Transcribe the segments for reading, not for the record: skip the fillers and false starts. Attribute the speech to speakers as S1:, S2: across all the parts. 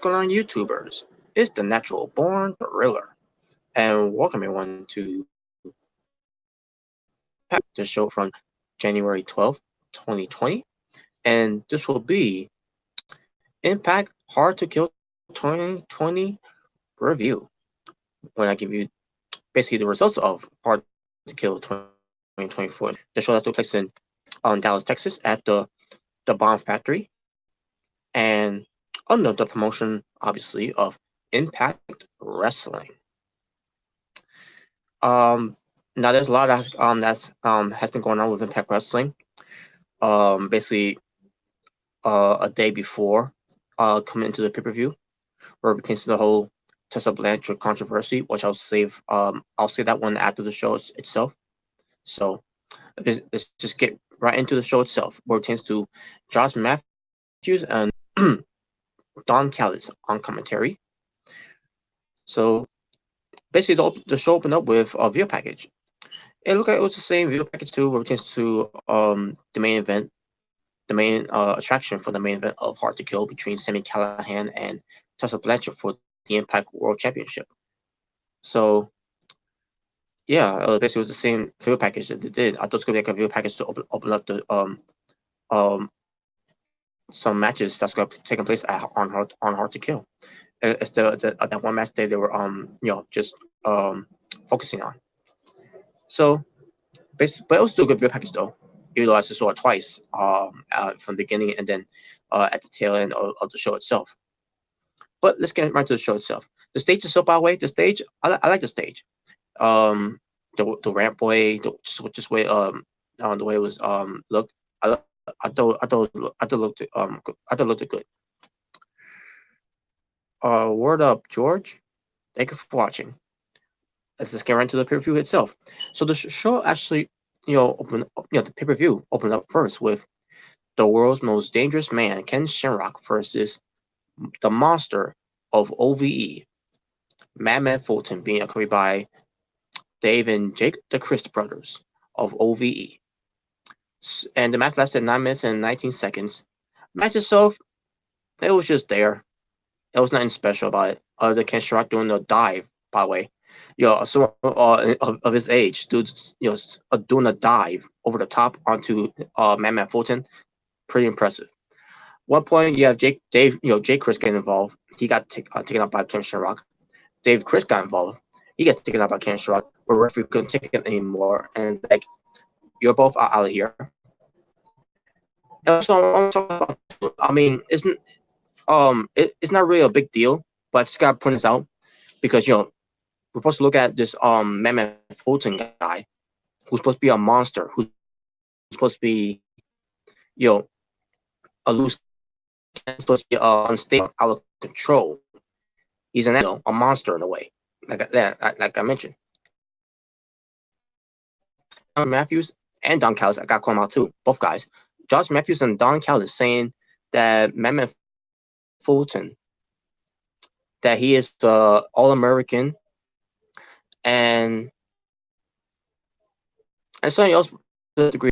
S1: going on, YouTubers? It's the Natural Born Thriller, and welcome everyone to the show from January 12th, 2020. And this will be Impact Hard to Kill 2020 review. When I give you basically the results of Hard to Kill 2024, the show that took place in Dallas, Texas, at the Bomb Factory, and under the promotion, obviously, of Impact Wrestling. Now there's a lot that has been going on with Impact Wrestling. Basically, a day before coming into the pay-per-view, where it pertains to the whole Tessa Blanchard controversy, which I'll save that one after the show itself. So let's just get right into the show itself, where it pertains to Josh Matthews and Don Callis on commentary. So basically, the show opened up with a video package. It looked like it was the same video package too, where it pertains to the main event, the main attraction for the main event of Hard to Kill between Sami Callihan and Tessa Blanchard for the Impact World Championship. So, yeah, basically it was the same video package that they did. I thought it was gonna be like a video package to open up the some matches that's going to be taking place on Hard to Kill. It's that one match they were just focusing on. So, basically, but it was still a good video package though. Even though I just saw it twice from the beginning and then at the tail end of the show itself. But let's get right to the show itself. The stage itself, by the way, I like the stage. The ramp way, just way the way it was looked. I thought it looked good. Word up, George. Thank you for watching. Let's get right into the pay-per-view itself. So the show actually, the pay-per-view opened up first with the world's most dangerous man, Ken Shamrock, versus the monster of OVE, Madman Fulton, being accompanied by Dave and Jake, the Christ brothers of OVE. And the match lasted 9 minutes and 19 seconds. Match itself, it was just there. There was nothing special about it, other than Ken Shamrock doing the dive, by the way. Someone of his age, dudes, doing a dive over the top onto Madman Fulton, pretty impressive. One point, you have Jake Chris getting involved. He got taken out by Ken Shamrock. Dave Chris got involved. He gets taken out by Ken Shamrock. Where referee couldn't take it anymore, and like, you're both out of here. And so I'm talking about. I mean, it's not really a big deal, but I just gotta point this out because we're supposed to look at this Madman Fulton guy who's supposed to be a monster, who's supposed to be a loose, supposed to be unstable, out of control. He's a monster in a way, like I mentioned. Josh Matthews and Don Callis, I got called out too, both guys. Josh Matthews and Don Callis saying that Madman Fulton, that he is the All-American, and something else to a degree.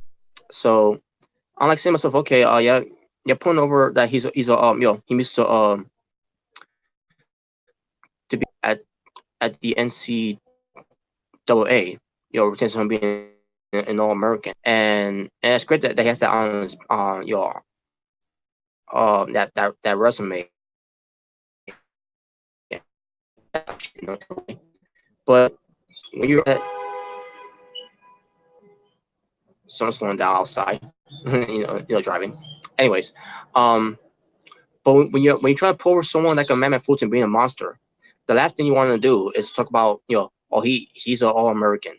S1: So I'm like saying to myself, okay, you're putting over that he needs to be at the NCAA, returns him being an All-American, and it's great that he has that on his that resume. But when you're at someone's slowing down outside, driving. Anyways, but when you're trying to pull over someone like a Madman Fulton being a monster, the last thing you want to do is talk about he's an All-American.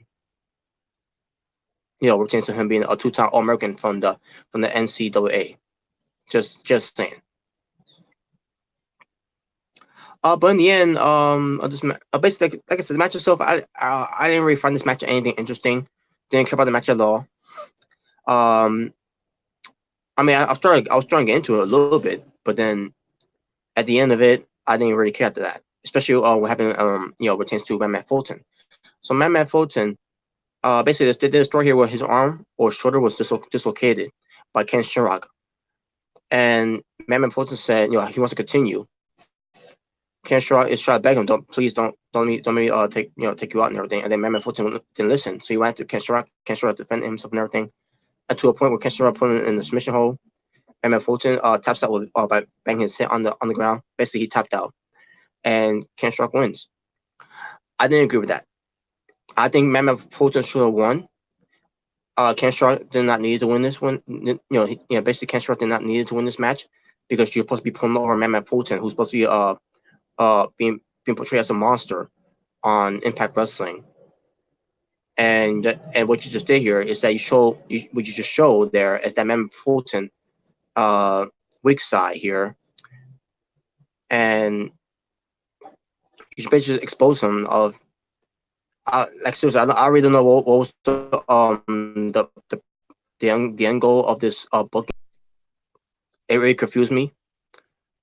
S1: Pertains to him being a two-time All-American from the NCAA. Just saying. But in the end, basically, like I said, the match itself, I didn't really find this match anything interesting. Didn't care about the match at all. I mean, I was trying to get into it a little bit, but then at the end of it, I didn't really care after that. Especially what happened, pertains to Madman Fulton. So Madman Fulton, basically, they did a story here where his arm or shoulder was dislocated by Ken Shamrock, and Madman Fulton said, he wants to continue. Ken Sharp is trying to beg him, don't me take you out and everything. And then Mammoth Fulton didn't listen, so he went to Ken Sharp. Ken Sharp defended himself and everything, and to a point where Ken Sharp put him in the submission hold. Mammoth Fulton taps out by banging his head on the ground. Basically, he tapped out, and Ken Sharp wins. I didn't agree with that. I think Mammoth Fulton should have won. Ken Sharp did not need to win this one. Basically Ken Sharp did not need to win this match because you're supposed to be pulling over Mammoth Fulton, who's supposed to be being portrayed as a monster on Impact Wrestling. And what you just did here is that what you just showed there is that Mammoth Fulton weak side here, and you should basically expose him of. Like seriously, I really don't know what was the end goal of this book. It really confused me.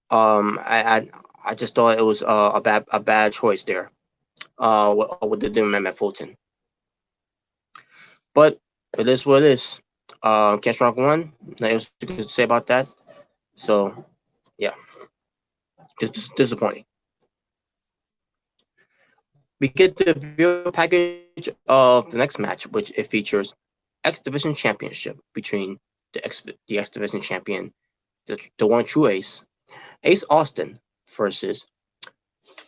S1: I just thought it was a bad choice there. What they did with Mammoth Fulton, but it is what it is. Ken Sharp won. Nothing else to say about that. So yeah, just disappointing. We get the video package of the next match, which it features X Division Championship between the X Division champion, the one true Ace Austin, versus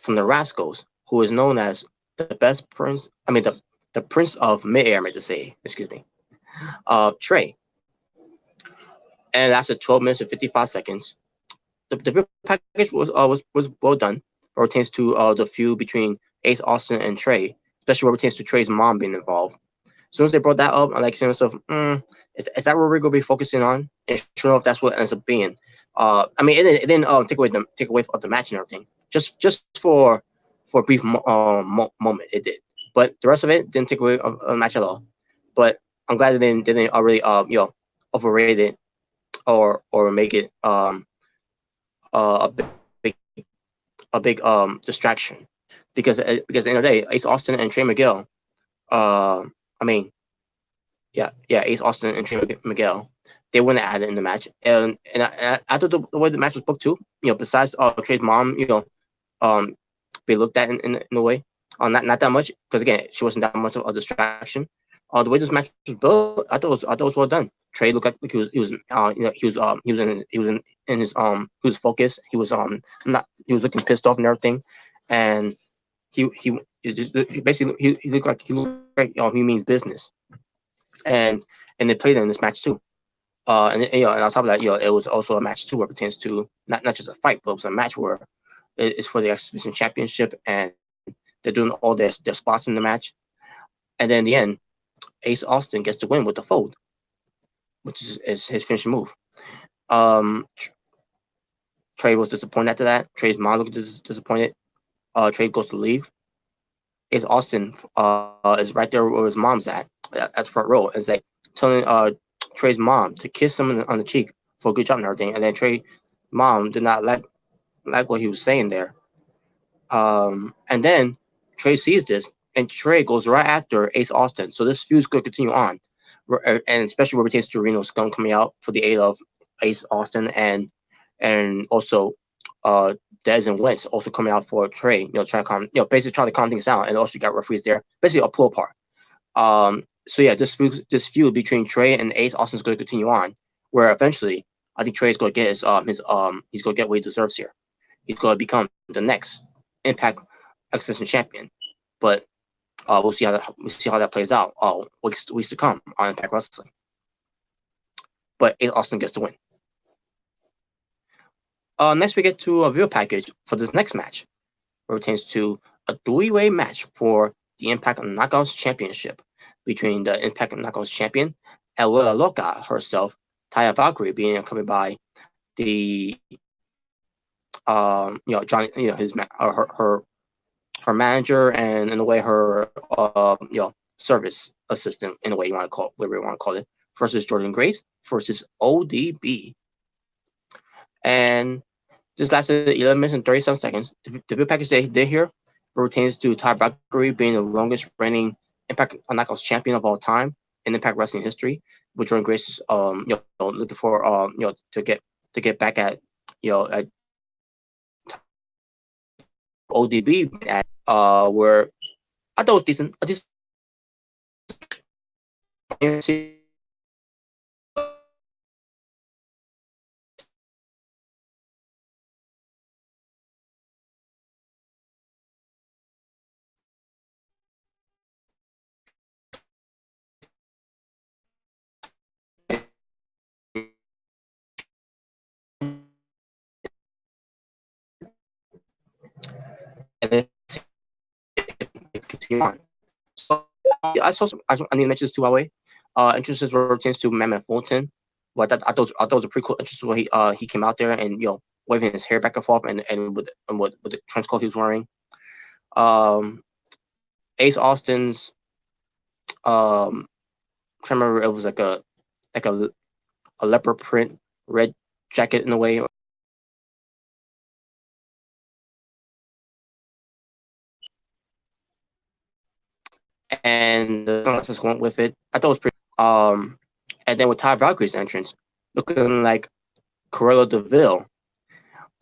S1: from the Rascals, who is known as the best prince. I mean the Prince of Midair, I meant to say. Excuse me. Trey. And that's at 12 minutes and 55 seconds. The video package was well done. It pertains to the feud between Ace Austin and Trey, especially what pertains to Trey's mom being involved. As soon as they brought that up, I'm like saying to myself, is that what we're gonna be focusing on? And sure enough, that's what it ends up being. I mean, it didn't take away from the match and everything. Just for a brief moment, it did. But the rest of it didn't take away a match at all. But I'm glad they didn't already overrate it or make it a big distraction, because at the end of the day, Ace Austin and Trey Miguel, Ace Austin and Trey Miguel, they wouldn't add it in the match, and I thought the way the match was booked too, besides Trey's mom, be looked at in a way, not that much, because again, she wasn't that much of a distraction. The way this match was built, I thought it was well done. Trey looked like he was focused. He was looking pissed off and everything, and he basically looked like he means business, and they played it in this match too. And on top of that, it was also a match too where it pertains to not just a fight, but it was a match where it's for the X Division Championship, and they're doing all their spots in the match, and then in the end, Ace Austin gets to win with the fold, which is his finishing move. Trey was disappointed after that. Trey's mom looked disappointed. Trey goes to leave. Ace Austin is right there where his mom's at the front row. It's like telling Trey's mom to kiss him on the cheek for a good job and everything. And then Trey's mom did not like what he was saying there. And then Trey sees this, and Trey goes right after Ace Austin. So this feud's going to continue on, and especially where it pertains to Reno Scum coming out for the aid of Ace Austin, and also Dez and Wentz also coming out for Trey. Trying to calm things down, and also you got referees there, basically a pull apart. So yeah, this feud between Trey and Ace Austin is going to continue on, where eventually I think Trey is going to get he's going to get what he deserves here. He's going to become the next Impact X Division champion, but we'll see how that plays out. Weeks to come on Impact Wrestling. But Ace Austin gets to win. Next, we get to a video package for this next match, where it pertains to a three-way match for the Impact Knockouts Championship between the Impact Knockouts champion, Abuela Loca herself, Taya Valkyrie, being accompanied by the Johnny, her manager, and in a way her service assistant, in a way you want to call it, whatever you want to call it, versus Jordan Grace versus ODB. And this lasted 11 minutes and 37 seconds. The video package they did here pertains to Taya Valkyrie being the longest reigning Impact Knockouts champion of all time in Impact Wrestling history, with Jordan Grace looking for to get back at at ODB at where I thought it was decent. A decent and then continue on. So I saw some. I need to mention this too, by the way. Entrances were changed to Mammoth Fulton. Well, I thought it was a pretty cool entrance where he came out there and waving his hair back and forth and with the trench coat he was wearing. Ace Austin's I remember it was like a leopard print red jacket in a way. And the sunglasses went with it. I thought it was pretty. And then with Ty Valkyrie's entrance, looking like Cruella Deville,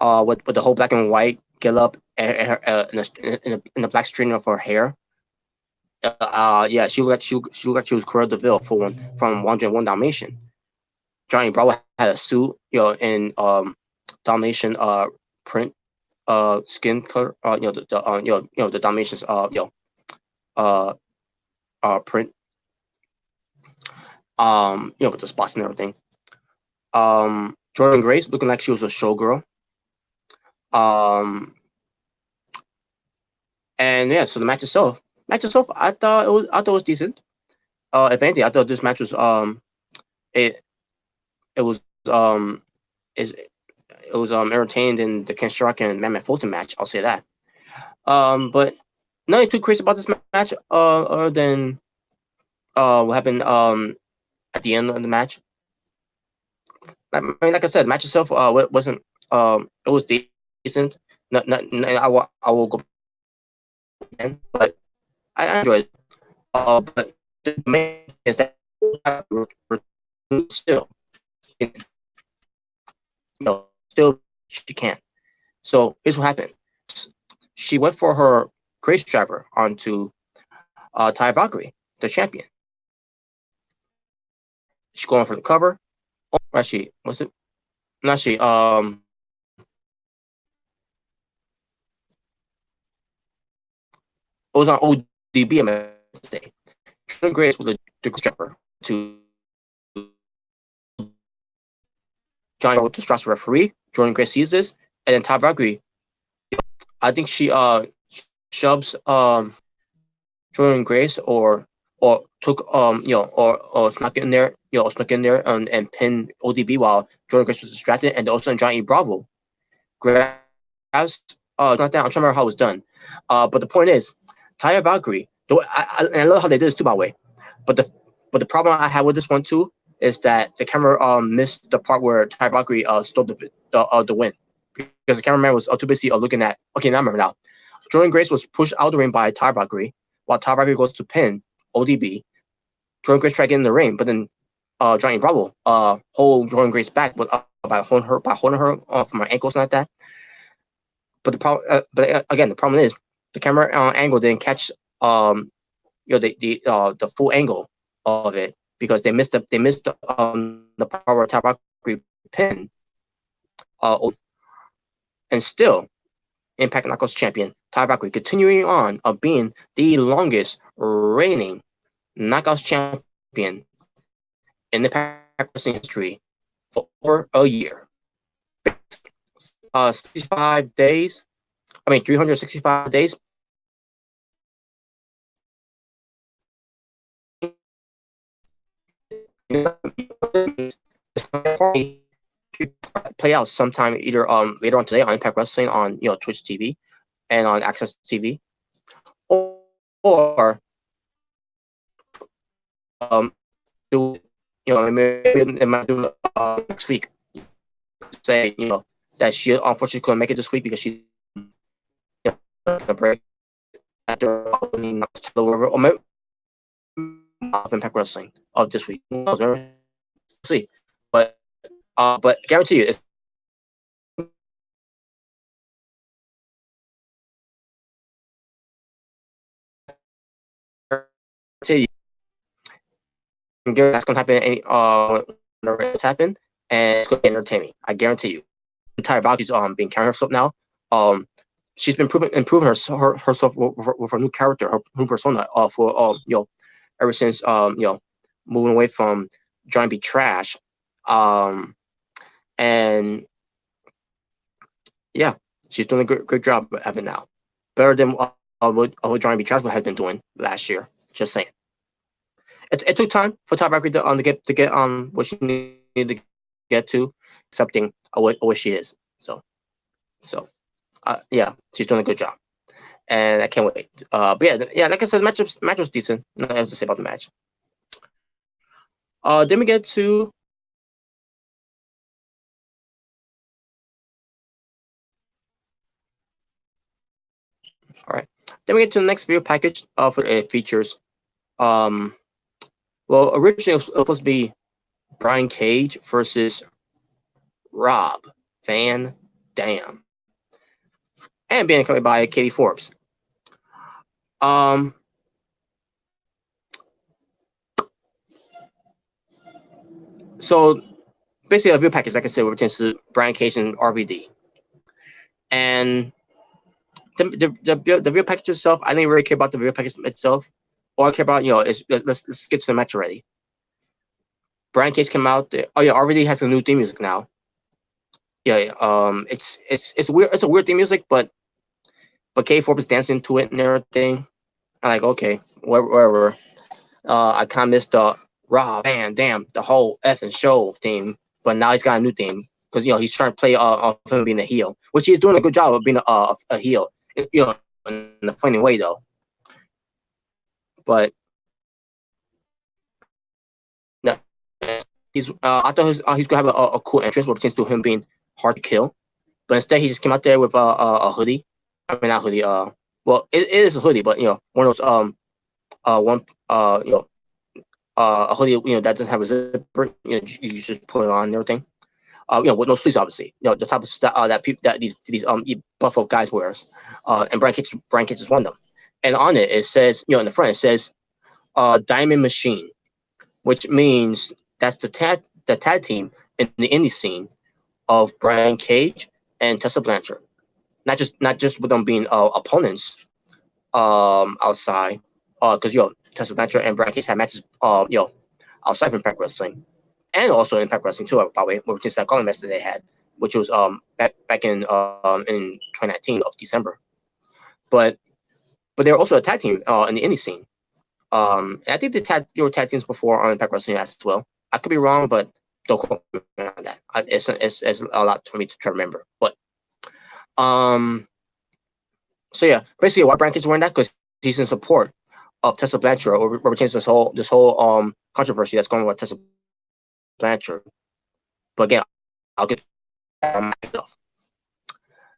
S1: with the whole black and white get up in the black string of her hair. Yeah, she looked like she was Cruella Deville from 101 Dalmatian. Johnny Bravo had a suit, in Dalmatian print skin color, the Dalmatians uh print, with the spots and everything. Jordan Grace looking like she was a showgirl. And yeah, so the match itself, I thought it was decent. If anything, I thought this match was it it was it was entertained in the Ken Shark and Mammoth Fulton match. I'll say that. But nothing too crazy about this match, other than what happened at the end of the match. I mean, like I said, the match itself wasn't it was decent. I will go again, but I enjoyed it. But the main thing is that still, still she can't. So here's what happened. She went for her Grace driver onto Ty Valkyrie, the champion. She's going for the cover. Oh, actually, was it? Not she. It was on ODB. I must say. Grace with the driver to Johnny with the Strauss referee. Jordan Grace sees this, and then Ty Valkyrie. I think she shoves Jordan Grace or took or snuck in there and pinned ODB while Jordan Grace was distracted, and also Johnny Bravo grabs not that I'm trying to remember how it was done, but the point is Taya Valkyrie. Though I love how they did this too, by the way, but the problem I had with this one too is that the camera missed the part where Taya Valkyrie stole the win, because the cameraman was too busy looking at. Okay, now I remember now. Jordan Grace was pushed out of the ring by Taya Valkyrie, while Ty Valkyrie goes to pin ODB. Jordan Grace tried to get in the ring, but then Johnny Bravo hold Jordan Grace back by holding her from her ankles like that. But the problem, again, the problem is the camera angle didn't catch the full angle of it, because they missed the power of Ty Valkyrie pin. And still, Impact Knockouts champion Ty Valkyrie continuing on of being the longest reigning Knockouts champion in Impact Wrestling history for over a year. 65 days. 365 days. Play out sometime either later on today on Impact Wrestling on Twitch TV and on Access TV, or do maybe it might do next week. Say that she unfortunately couldn't make it this week because she a break after or maybe of Impact Wrestling of this week. We'll see, but guarantee you, it's you, that's gonna happen any whenever it's happened, and it's gonna be entertaining. I guarantee you. Entire about she's being carrying herself now. She's been improving herself with her new character, her new persona. For ever since moving away from trying to be trash, and yeah, she's doing a great job of it now. Better than what Johnny B. Trash has been doing last year. Just saying. It took time for Top Record to get what she needed to get to, accepting what she is. So yeah, she's doing a good job, and I can't wait. But yeah, like I said, the match was decent. Nothing else to say about the match. Then we get to all right. Then we get to the next video package. For it features well, originally it was supposed to be Brian Cage versus Rob Van Dam, and being accompanied by Katie Forbes. So basically a video package, like I said, pertains to Brian Cage and RVD. And the video package itself, I didn't really care about the video package itself. All I care about, is let's get to the match already. Brian Cage came out. Oh yeah, RVD has a new theme music now. Yeah, it's weird. It's a weird theme music, but Katie Forbes is dancing to it and everything. I'm like, okay, whatever. I kind of missed the Rob Van Dam, the whole effing show theme, but now he's got a new theme because he's trying to play him being a heel, which he's doing a good job of being a heel, in a funny way though. But no, I thought he's gonna have a cool entrance, what pertains to him being hard to kill, but instead he just came out there with a hoodie. I mean, not hoodie. Well, it is a hoodie, but one of those a hoodie that doesn't have a zipper. You just put it on and everything. With no sleeves, obviously. The type of stuff that these Buffalo guys wears. And Brian Cage is one of them. And on it says, in the front it says, Diamond Machine, which means that's the tag team in the indie scene of Brian Cage and Tessa Blanchard. Not just with them being opponents outside, because Tessa Blanchard and Brian Cage had matches outside from Impact Wrestling, and also in Impact Wrestling too, by the way, which is that calling match that they had, which was back in 2019 of December. But they were also a tag team in the indie scene. And I think they were tag teams before on Impact Wrestling as well. I could be wrong, but don't quote me on that. It's a lot for me to try to remember. But so yeah, basically why Brian Cage is wearing that, because he's in support of Tessa Blanchard, or pertains this whole controversy that's going on with Tessa Blanchard. But again, I'll get myself.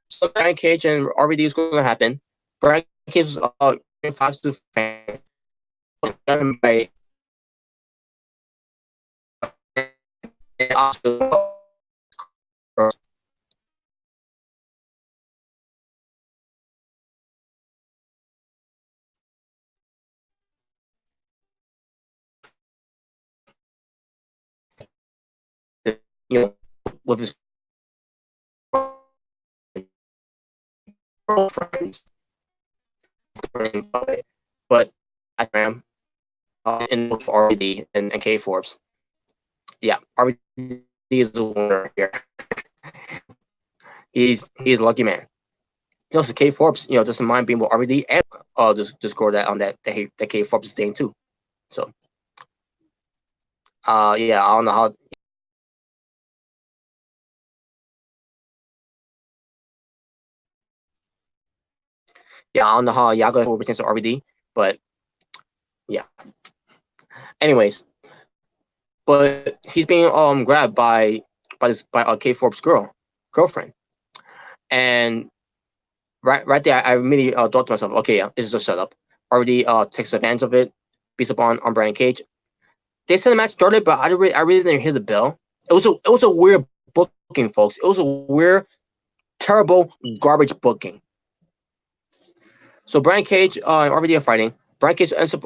S1: So Brian Cage and RVD is going to happen. Brian Cage is five to fans. By with his girlfriends, but I am in RVD and K Forbes. Yeah, RVD is the winner here. He's a lucky man. So K Forbes, doesn't mind being with RVD, and just score that on that K Forbes is staying too. So yeah, I don't know how. Yeah, I don't know how Yago pertains to RVD, but yeah. Anyways, but he's being grabbed by K Forbes' girlfriend, and right there, I immediately thought to myself, okay, yeah, this is a setup. RVD takes advantage of it, beats up on Brian Cage. They said the match started, but I really didn't hear the bell. It was a weird booking, folks. It was a weird, terrible, garbage booking. So Brian Cage and RVD are fighting. Brian Cage ends up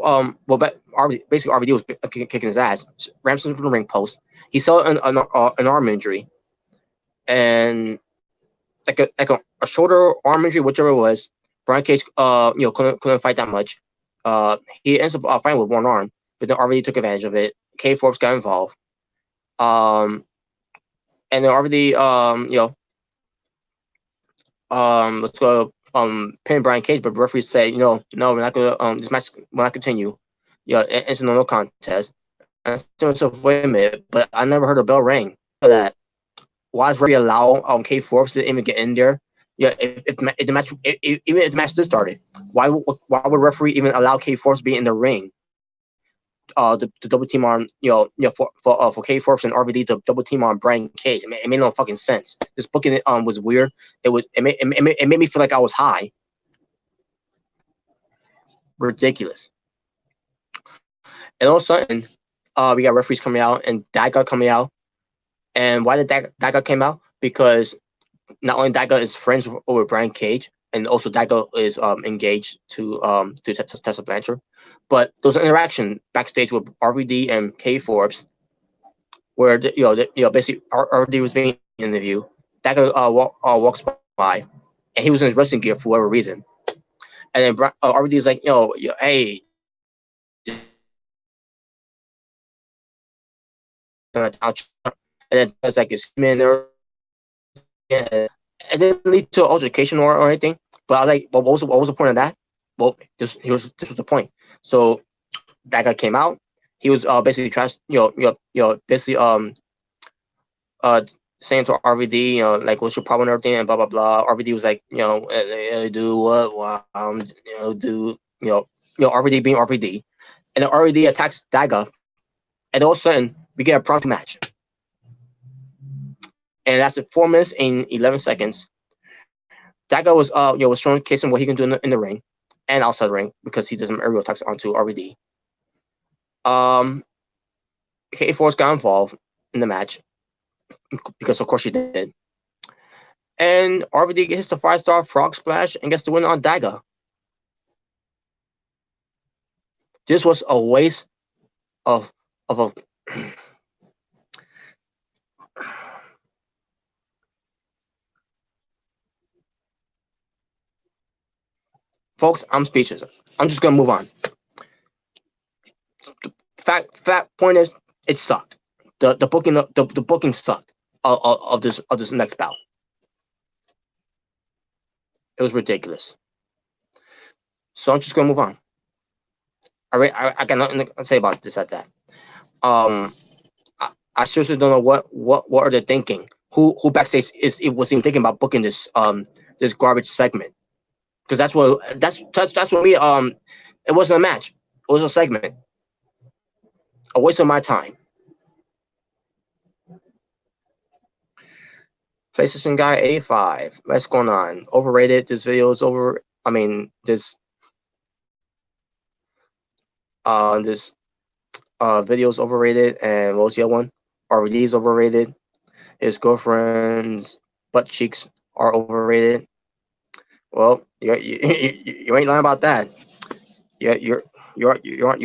S1: basically RVD was kicking his ass. Rams into the ring post. He saw an arm injury, and like a shoulder arm injury, whichever it was. Brian Cage couldn't fight that much. He ends up fighting with one arm, but then RVD took advantage of it. K Forbes got involved. And then RVD let's go pin Brian Cage, but the referee said, no, we're not gonna this match will not continue. It's a no contest. And I said to myself, wait a minute, but I never heard a bell ring for that. Why does referee allow K Forbes to even get in there? If the match, even if the match just started, why would referee even allow K Forbes to be in the ring? The double team on for K Forbes and RVD to double team on Brian Cage. It made no fucking sense. This booking was weird. It made me feel like I was high. Ridiculous. And all of a sudden, we got referees coming out and Daga coming out. And why did Daga came out? Because not only Daga is friends with Brian Cage, and also Daga is engaged to Tessa Blanchard. But there was an interaction backstage with RVD and K Forbes, where basically RVD was being interviewed. Daga walks by, and he was in his wrestling gear for whatever reason. And then RVD is like, hey. And then there's like his man there. Yeah, it didn't lead to altercation or anything. But I like, what was the point of that? Well, this was the point. So that guy came out. He was basically basically saying to RVD, like, what's your problem and everything, and blah blah blah. RVD was like, do what? RVD being RVD, and then RVD attacks Daga, and all of a sudden we get a prompt match, and that's 4 minutes and 11 seconds. Daga was showcasing what he can do in the ring and outside the ring because he does some aerial attacks onto RVD. K Force got involved in the match because of course she did. And RVD hits the 5-star frog splash and gets the win on Daga. This was a waste of a folks, I'm speechless. I'm just gonna move on. Fact point is, it sucked. The booking sucked of this next bout. It was ridiculous. So I'm just gonna move on. I got nothing to say about this at that. I seriously don't know what are they thinking. Who backstage was even thinking about booking this this garbage segment? Because that's what me. It wasn't a match. It was a segment. A waste of my time. PlayStation Guy 85. What's going on? Overrated. This video is over. I mean, this video is overrated. And what was the other one? RVD is overrated. His girlfriend's butt cheeks are overrated. Well, you ain't lying about that. Yeah, you're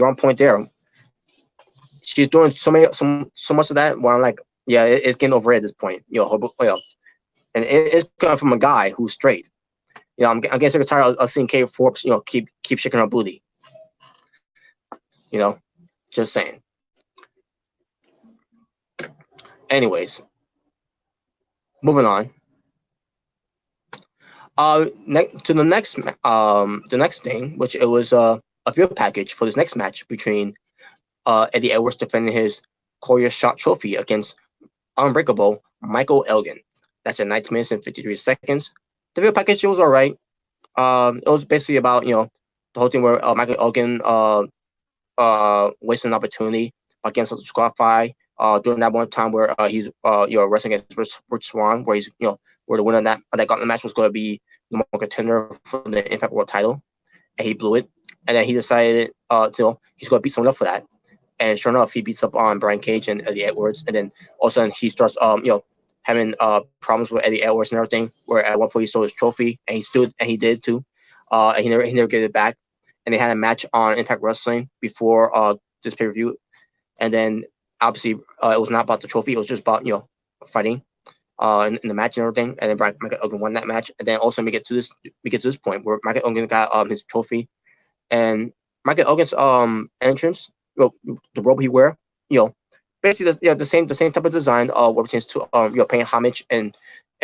S1: on point there. She's doing so much of that where I'm like, yeah, it's getting over at this point. And it's coming from a guy who's straight. I'm getting sick and tired of seeing K Forbes, keep shaking her booty. Just saying. Anyways, moving on. To the next thing, which it was a video package for this next match between Eddie Edwards defending his Korea Shot Trophy against Unbreakable Michael Elgin. That's at 19 minutes and 53 seconds. The video package was alright. It was basically about the whole thing where Michael Elgin wasted an opportunity against Squadify during that one time where he's wrestling against Rich Swann, where he's where the winner of that gauntlet match was going to be the number one contender for the Impact World title, and he blew it. And then he decided he's going to beat someone up for that. And sure enough, he beats up on Brian Cage and Eddie Edwards. And then all of a sudden he starts having problems with Eddie Edwards and everything. Where at one point he stole his trophy, and he did too. And he never gave it back. and they had a match on Impact Wrestling before this pay per view, and then obviously it was not about the trophy; it was just about fighting in the match and everything. And then Michael Elgin won that match, and then also make it to this point where Michael Elgin got his trophy, and Michael Elgin's entrance, the robe he wear, basically the same type of design what pertains to paying homage and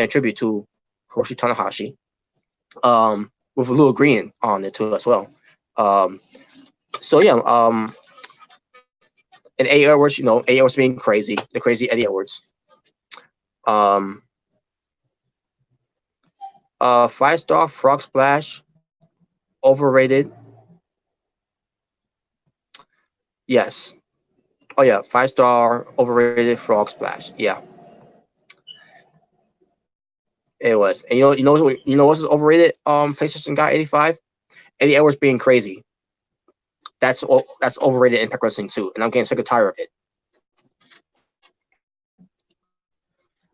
S1: tribute to Hiroshi Tanahashi, with a little green on it too as well. Um, so yeah, and Eddie Edwards, Eddie Edwards being crazy, the crazy Eddie Edwards. 5-star Frog Splash, overrated. Yes. Oh yeah, 5-star overrated Frog Splash. Yeah, it was. And what's overrated? PlayStation Guy 85. Eddie Edwards being crazy. That's overrated in Impact Wrestling too, and I'm getting sick and tired of it.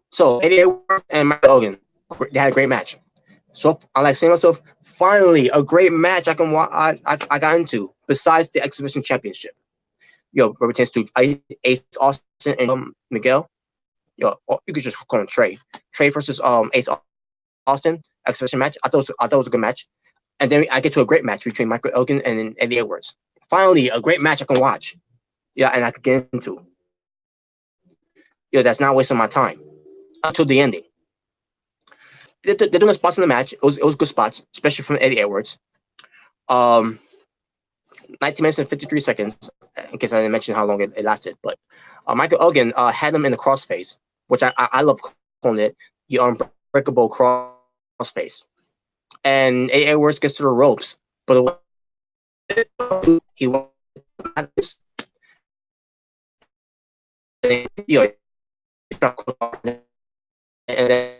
S1: So Eddie Edwards and Mike Elgin, they had a great match. So I like saying myself, finally a great match I got into besides the Exhibition Championship. Where it pertains to Ace Austin and Miguel. You could just call him Trey. Trey versus Ace Austin exhibition match. I thought it was a good match. And then I get to a great match between Michael Elgin and Eddie Edwards. Finally, a great match I can watch. Yeah, and I can get into. That's not wasting my time until the ending. They're doing the spots in the match. It was good spots, especially from Eddie Edwards. 19 minutes and 53 seconds, in case I didn't mention how long it lasted. But Michael Elgin had him in the crossface, which I love calling it the unbreakable crossface. And Eddie Edwards gets to the ropes, but he won this. And then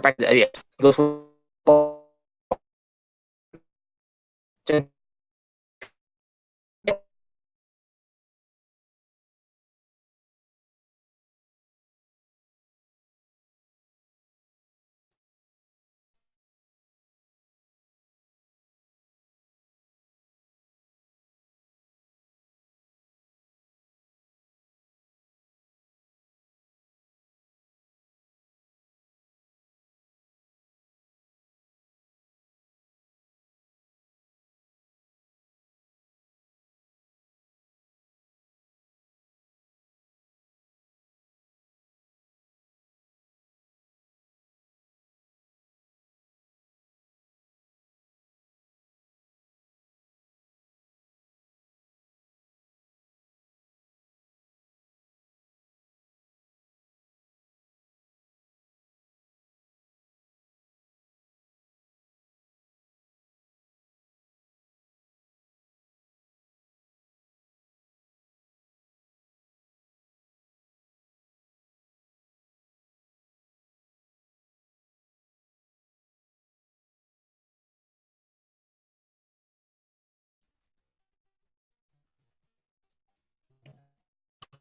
S1: back to Eddie goes for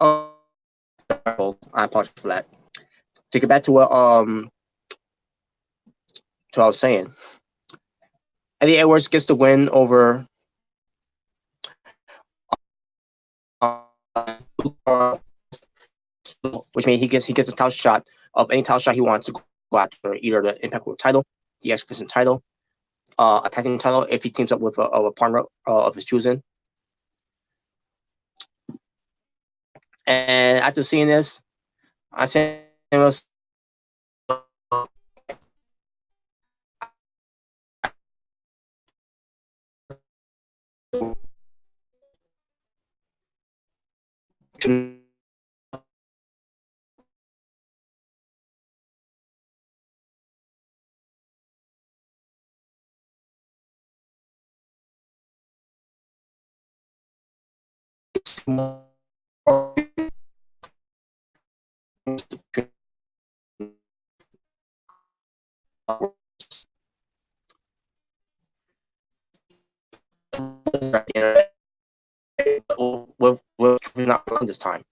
S1: I apologize for that. To get back to what I was saying, Eddie Edwards gets the win over which means he gets a title shot of any title shot he wants to go after, either the Impact World title, the X-Division title, a tag team title if he teams up with a partner of his choosing. And after seeing this, I said it was this time.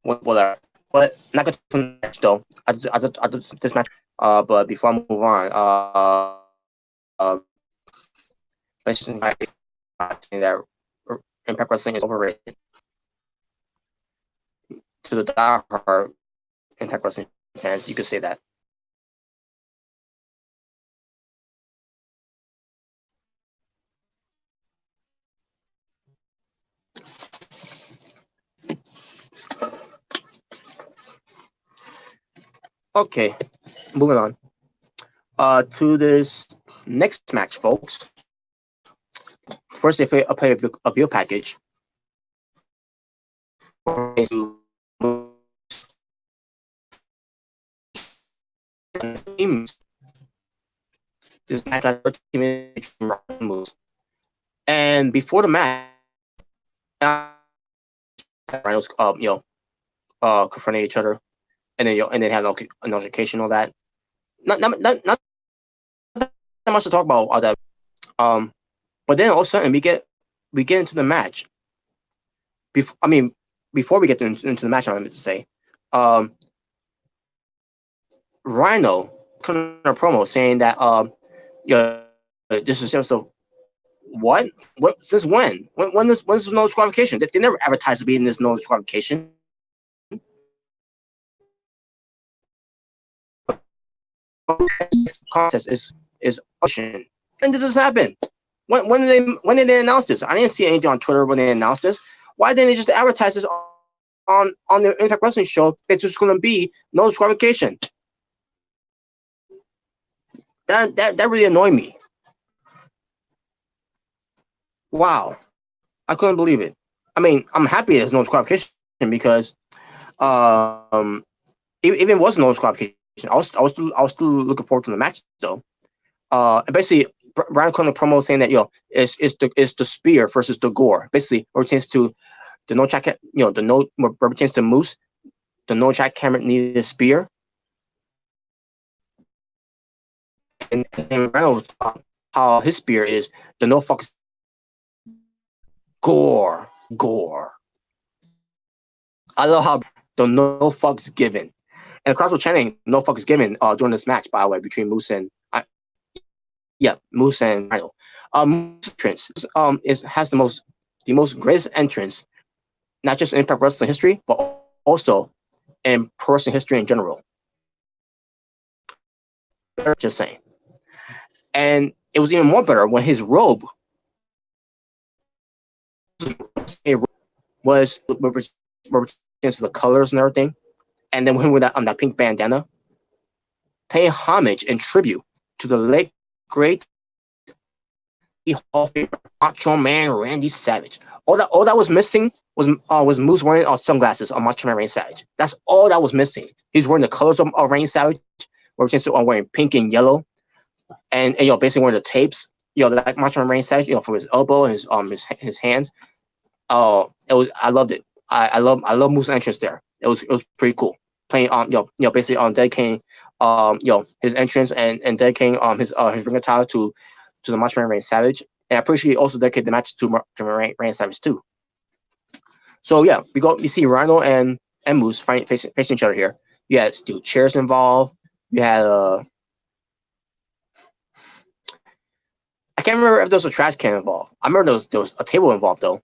S1: Whatever. But not going to match though. I this match. But before I move on, mention by saying that Impact Wrestling is overrated. To the diehard Impact Wrestling fans, you could say that. Okay, moving on. To this next match, folks. First, if I play a video package. This match has 13 minutes moves. And before the match, Rhinos, confronting each other, and then have an altercation, all that. Not much to talk about all that. But then all of a sudden we get into the match. Before we get into the match, I meant to say, Rhino coming on a promo saying that this is so. What? Since when? When this no disqualification? They never advertised to be in this no disqualification. Contest is ocean. When did this happen? When did they announce this? I didn't see anything on Twitter when they announced this. Why didn't they just advertise this on the Impact Wrestling show? It's just going to be no disqualification. That really annoyed me. Wow, I couldn't believe it. I mean, I'm happy there's no disqualification because even if it was no disqualification, I was still looking forward to the match though. Basically, Brian Connor promo saying that it's the spear versus the gore. Basically, pertains to the no track, the no pertains to Moose. The no track camera needed a spear, and Rhino how his spear is the no fucks gore. I love how the no fucks given, and the crowd were chanting no fucks given during this match. By the way, between Moose and Moose and Rhino. Moose entrance has the most greatest entrance, not just in Impact Wrestling history, but also in pro wrestling history in general. Just saying. And it was even more better when his robe was represents the colors and everything, and then when with that pink bandana, paying homage and tribute to the late great Hall of Famer Macho Man Randy Savage. All that was missing was Moose wearing sunglasses on Macho Man Randy Savage. That's all that was missing. He's wearing the colors of Randy Savage, represents to wearing pink and yellow, and basically wearing the tapes. Like Macho Man Randy Savage, from his elbow and his hands. Oh, I loved it. I love Moose's entrance there. It was pretty cool. Playing basically dedicating his entrance and dedicating his ring attire to the Macho Man Randy Savage, and I appreciate also dedicated the match to Randy Savage too. So yeah, we see Rhino and Moose facing each other here. You had steel chairs involved. You had I can't remember if there was a trash can involved. I remember there was a table involved though.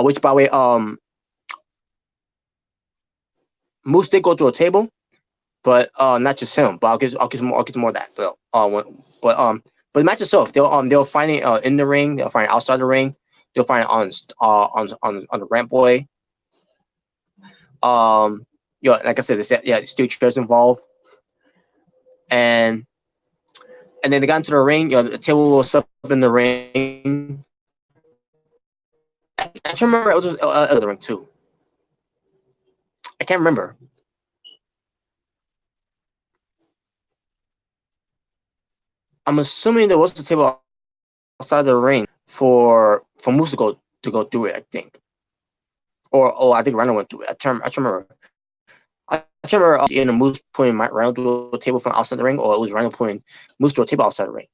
S1: Which by the way, Moose did go to a table, but not just him. But I'll get more of that. But the match itself, they'll find it in the ring. They'll find it outside the ring. They'll find it on the ramp boy. Like I said, steel chairs involved, and then they got into the ring. The table was up in the ring. I can't remember it was the ring too. I can't remember. I'm assuming there was a table outside the ring for Moose to go through it. I think, or I think Rhino went through it. I can't remember. I can't remember in the Moose putting Rhino to a table from outside the ring, or it was Rhino putting Moose to a table outside the ring.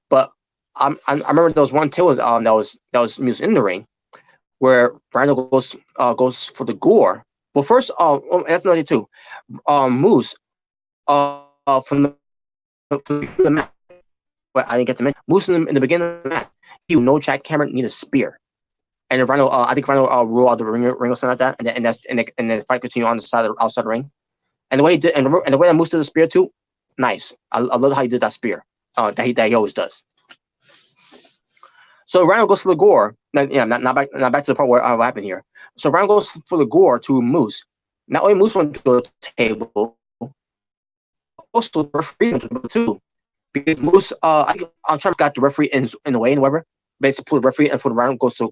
S1: But I remember there was one table that was Moose in the ring where Rhino goes for the gore. Well, first, that's another thing too. Moose, from the match, but I didn't get to mention Moose in the beginning of the match. He no Jack Cameron need a spear, and then Rhino, I think Rhino rolled out the ring or something like that, and then the fight continued on the outside the ring. And the way he did, and the way that Moose did the spear too, nice. I love how he did that spear. That he always does. So Rhino goes for the gore. Not back to the part where what happened here. So Rhino goes for the gore to Moose. Not only Moose went to the table, also the referee went to the table too. Because Moose, I'm trying to got the referee in the way and whatever. Basically, put the referee and for the Rhino goes to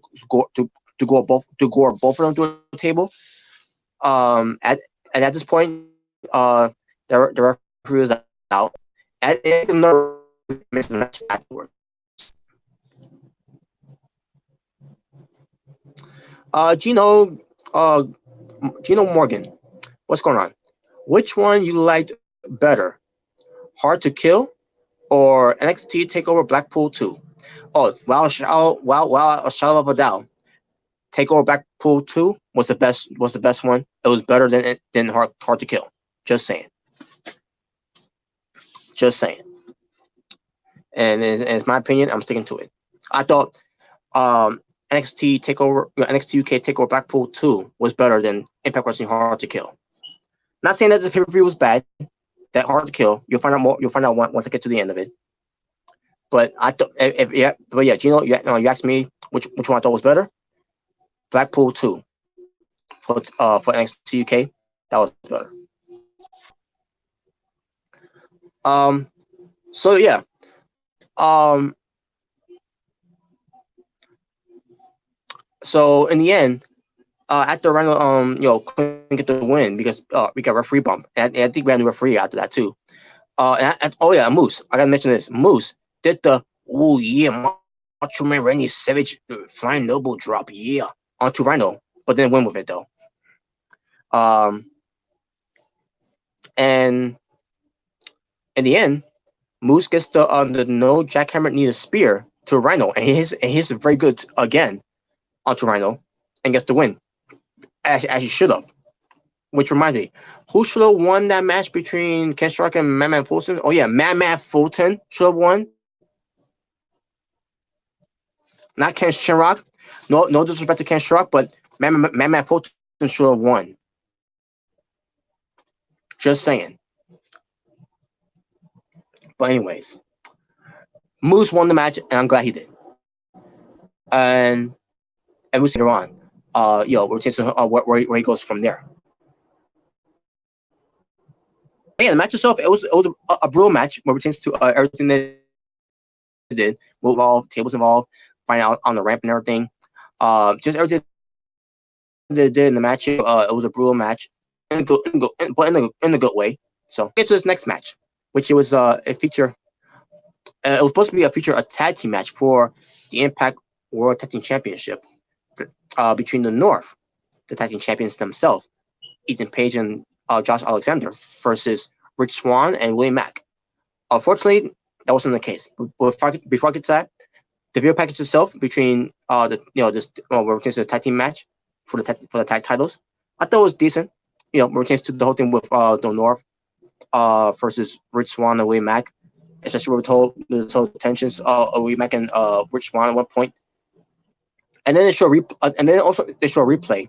S1: gore both of them to a table. At this point, the referee was out. At the match afterwards. Gino, Gino Morgan, what's going on? Which one you liked better? Hard to Kill or NXT Takeover Blackpool 2? Oh, wow, a shadow of a doubt. Takeover Blackpool 2 was the best one. It was better than Hard to Kill. Just saying. Just saying. And it's my opinion. I'm sticking to it. I thought NXT UK Takeover Blackpool 2 was better than Impact Wrestling Hard to Kill. Not saying that the pay-per-view was bad. That Hard to Kill. You'll find out more. You'll find out once I get to the end of it. But I thought, Gino, you asked me which one I thought was better. Blackpool 2 for NXT UK. That was better. So yeah. So in the end, after Rhino couldn't get the win because we got referee bump, and I think we had a new referee after that too. Moose. I gotta mention this. Moose did the Macho Man Randy Savage Flying Noble drop, onto Rhino, but didn't win with it though. And in the end, Moose gets the no jackhammer need a spear to Rhino, and he's very good again onto Rhino, and gets the win, as he should have. Which reminds me, who should have won that match between Ken Shark and Madman Fulton? Oh yeah, Madman Fulton should have won. Not Ken Shark. No disrespect to Ken Shark, but Madman Fulton should have won. Just saying. But anyways, Moose won the match, and I'm glad he did. And we'll see later on. We're taking where he goes from there. Yeah, the match itself, it was a brutal match where it pertains to everything they did. Move involved, tables involved, find out on the ramp and everything. Just everything they did in the match. It was a brutal match, but in a good way. So get to this next match, which it was a feature. It was supposed to be a tag team match for the Impact World Tag Team Championship between the North, the tag team champions themselves, Ethan Page and Josh Alexander, versus Rich Swann and William Mack. Unfortunately, that wasn't the case. Before I get to that, the video package itself between where it the tag team match for the tag titles, I thought it was decent. Where it pertains to the whole thing with the North versus Rich Swann and William Mack, especially where we're told there's tensions of William Mack and Rich Swann at one point. And then they show a replay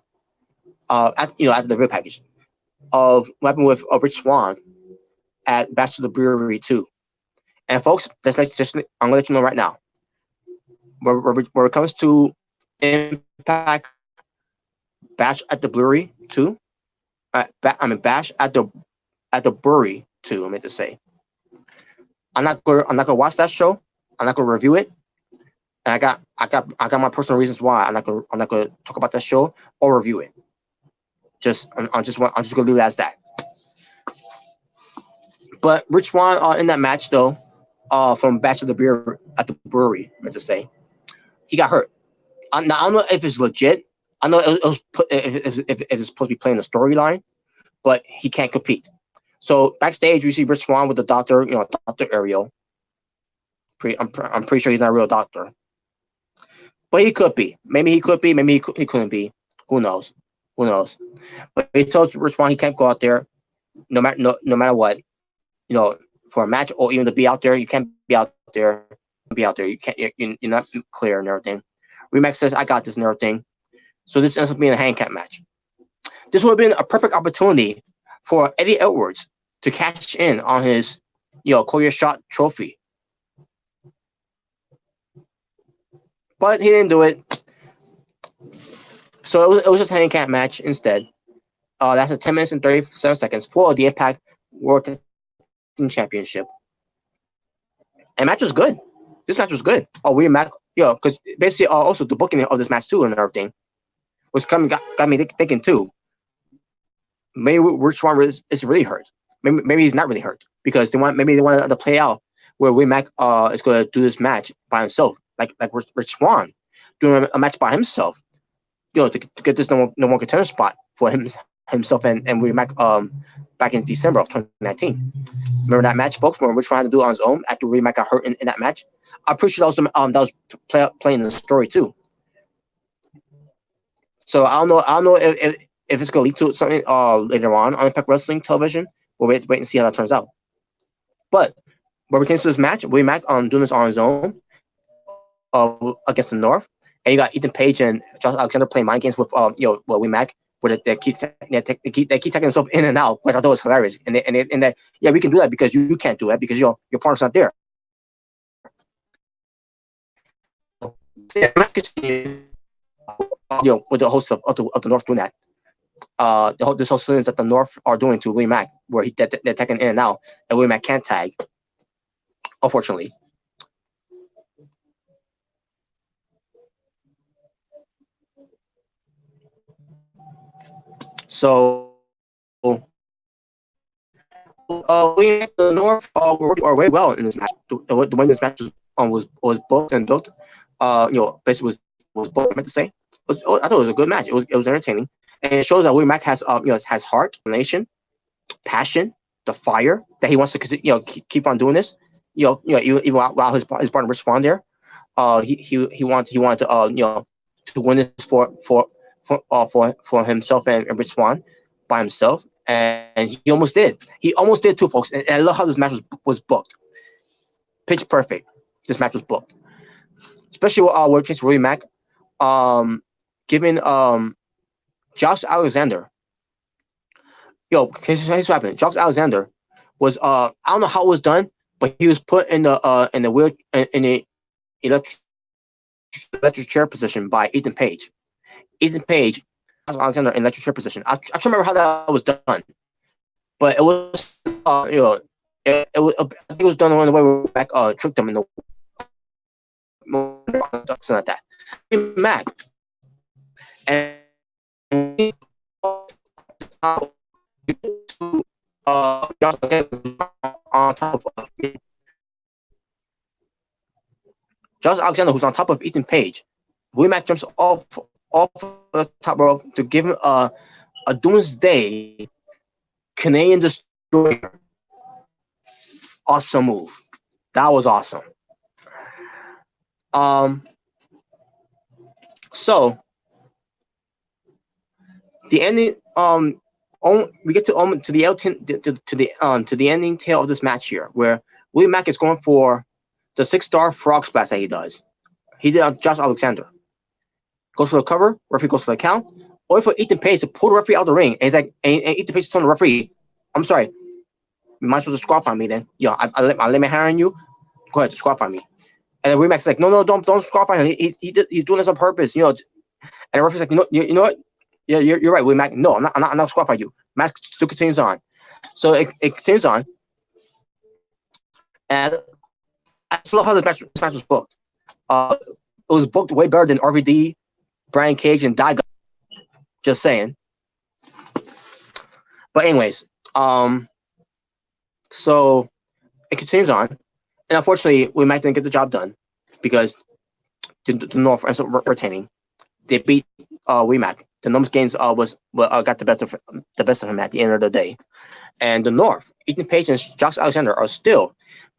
S1: after the video package of what happened with Rich Swann at Bash to the Brewery 2. And folks, I'm gonna let you know right now. Where it comes to Impact Bash at the Brewery 2, Bash at the Brewery 2. I meant to say. I'm not gonna watch that show. I'm not gonna review it. And I got my personal reasons why I'm not gonna talk about that show or review it. I'm just gonna leave it as that. But Rich Swann in that match though, from Bash at the Brewery, I meant to say, he got hurt. I don't know if it's legit. I know if it's supposed to be playing the storyline, but he can't compete. So backstage, we see Rich Swann with the doctor, Dr. Ariel, I'm pretty sure he's not a real doctor, but he could be. Maybe he could be. Maybe he couldn't be. Who knows? Who knows? But he told Rich Swann he can't go out there no matter what. You know, for a match or even to be out there, you can't be out there. Be out there. You can't. You're not clear and everything. Remax says, "I got this" and everything. So this ends up being a handicap match. This would have been a perfect opportunity for Eddie Edwards to cash in on his, career shot trophy. But he didn't do it. So it was just a handicap match instead. That's a 10 minutes and 37 seconds for the Impact World Tag Team Championship. And match was good. This match was good. We Mac, because basically also the booking of this match too and everything was got me thinking too. Maybe Rich Swann is really hurt. Maybe he's not really hurt because they want to play out where Willie Mack is going to do this match by himself, like Rich Swann doing a match by himself, to get this number one contender spot for himself and Willie Mack back in December of 2019. Remember that match, folks? When Rich Swann had to do it on his own after Willie Mack got hurt in that match. I'm pretty sure that was playing in the story too. So I don't know if it's going to lead to something later on Impact Wrestling television. We'll wait and see how that turns out. But when it comes to this match, Willie Mack doing this on his own against the North, and you got Ethan Page and Josh Alexander playing mind games with Willie Mack, where they keep taking themselves in and out, which I thought was hilarious. And that we can do that because you can't do that because your partner's not there. Yeah, match continues, with the hosts of the North doing that. This whole thing that the North are doing to Willie Mack, where they're taking in and out, and Willie Mack can't tag, unfortunately. So, Willie Mack, the North are way well in this match. The way this match was booked and built, basically was booked. I meant to say, I thought it was a good match. It was entertaining. And it shows that Willie Mack has has heart, determination, passion, the fire that he wants to keep on doing this. Even while his partner Rich Swann there, he wanted to win this for himself and Rich Swann by himself, and he almost did. He almost did too, folks. And I love how this match was booked. Pitch perfect. This match was booked, especially with Willie Mack, giving Josh Alexander. Here's what happened. Josh Alexander was I don't know how it was done, but he was put in the electric chair position by Ethan Page. Ethan Page, Josh Alexander in electric chair position. I try to remember how that was done, but it was I think it was done in the way where Mac tricked him in the something like that. Mac and on top of Josh Alexander, who's on top of Ethan Page. Willie Mack jumps off the top rope to give him a Doomsday Canadian Destroyer. Awesome move. That was awesome. So the ending. We get to the ending tail of this match here, where Willie Mack is going for the 6-star frog splash that he does. He did on Josh Alexander. Goes for the cover, referee goes for the count. Or for Ethan Page to pull the referee out of the ring, and he's like, and Ethan Page telling the referee, "I'm sorry, you might as well disqualify me then. I let my hair on you. Go ahead, disqualify me." And then Willie Mack's like, "No, don't disqualify him. He's doing this on purpose, And the referee's like, you know what? Yeah, you're right, Willie Mack. No, I'm not disqualifying you." Match still continues on. So it continues on. And I just love how this match was booked. It was booked way better than RVD, Brian Cage, and Daigo. Just saying. But anyways, so it continues on. And unfortunately, Willie Mack didn't get the job done because the North ends up retaining. They beat Willie Mack. The numbers games got the best of him at the end of the day, and the North, Ethan Page and Josh Alexander are still